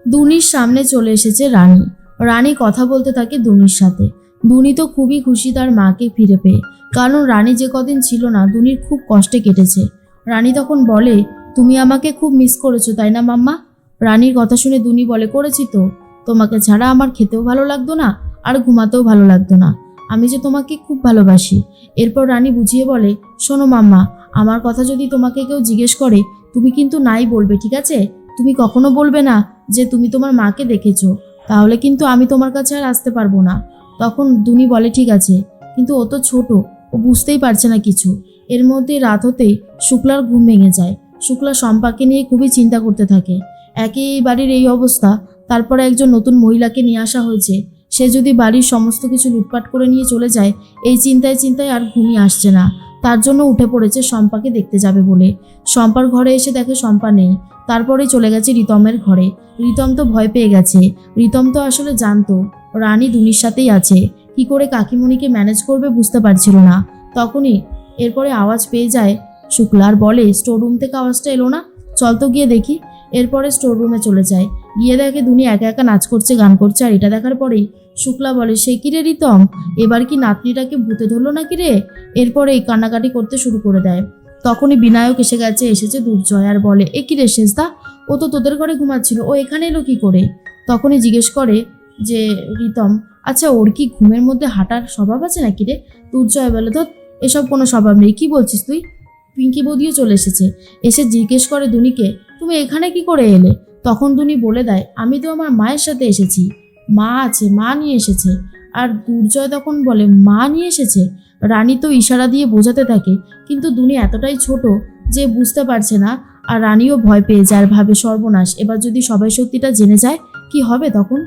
দুনির সামনে চলে এসেছে রানী। রানী কথা বলতে থাকে দুনির সাথে। দুনি তো খুবই খুশি তার মাকে ফিরে পেয়ে, কারণ রানী যে কদিন ছিল না দুনির খুব কষ্টে কেটেছে। রানী তখন বলে, তুমি আমাকে খুব মিস করেছো তাই না মাম্মা? রানীর কথা শুনে দুনি বলে, করেছি তো। তোমাকে ছাড়া আমার খেতেও ভালো লাগতো না আর ঘুমাতেও ভালো লাগতো না। আমি যে তোমাকে খুব ভালোবাসি। এরপর রানী বুঝিয়ে বলে, শোনো মাম্মা, আমার কথা যদি তোমাকে কেউ জিজ্ঞেস করে তুমি কিন্তু নাই বলবে, ঠিক আছে? তুমি কখনো বলবে না যে তুমি তোমার মাকে দেখেছো, তাহলে কিন্তু আমি তোমার কাছে আর আসতে পারবো না। তখন দুনি বলে, ঠিক আছে, কিন্তু ও তো ছোট, ও বুঝতেই পারছে না কিছু। এর মধ্যে রাত হতেই শুক্লার ঘুম ভেঙে যায়। শুক্লা শম্পাকে নিয়ে খুবই চিন্তা করতে থাকে। একই বাড়ির এই অবস্থা, তারপরে একজন নতুন মহিলাকে নিয়ে আসা হয়েছে, সে যদি বাড়ির সমস্ত কিছু লুটপাট করে নিয়ে চলে যায়, এই চিন্তায় চিন্তায় আর ঘুমিয়ে আসছে না। তার জন্য উঠে পড়েছে শম্পাকে দেখতে যাবে বলে। শম্পার ঘরে এসে দেখে শম্পা নেই। তারপরেই চলে গেছে রিতমের ঘরে। রিতম তো ভয় পেয়ে গেছে। রিতম তো আসলে জানতো রানী দুনির সাথেই আছে, কি করে কাকিমণিকে ম্যানেজ করবে বুঝতে পারছিল না। তখনই এরপরে আওয়াজ পেয়ে যায় শুক্লার, বলে, স্টোর রুম থেকে আওয়াজটা এলো না, চল তো গিয়ে দেখি। এরপরে স্টোর রুমে চলে যায়। গিয়ে দেখে দুনি একা একা নাচ করছে, গান করছে। আর এটা দেখার পরেই শুক্লা বলে, সে কি রে রিতম, এবার কি নাতনিটাকে ভূতে ধরলো নাকি রে? এরপরে এই কান্নাকাটি করতে শুরু করে দেয়। তখনই বিনায়ক এসেছে দুর্জয়, আর বলে, এ কি রে শেষদা, ও তো তোদের ঘরে ঘুমাচ্ছিল, ও এখানে এলো কি করে? তখনই জিজ্ঞেস করে যে রিতম, আচ্ছা ওর কি ঘুমের মধ্যে হাঁটার স্বভাব আছে নাকি রে? দুর্জয় বলে, ধর, এসব কোনো স্বভাব নেই, কি বলছিস তুই? পিঙ্কি বৌদিও চলে এসেছে। এসে জিজ্ঞেস করে দুনিকে, তুমি এখানে কি করে এলে? তখন দুনি বলে দেয়, আমি তো আমার মায়ের সাথে এসেছি, মা আছে, মা নিয়ে এসেছে। আর দুর্জয় তখন বলে, মা নিয়ে এসেছে? রানী তো ইশারা দিয়ে বোঝাতে থাকে, কিন্তু দুনি এতটাই ছোট যে বুঝতে পারছে না। আর রানীও ভয় পেয়ে যায়, আর ভাবে, সর্বনাশ, এবার যদি সবাই সত্যিটা জেনে যায় কি হবে তখন?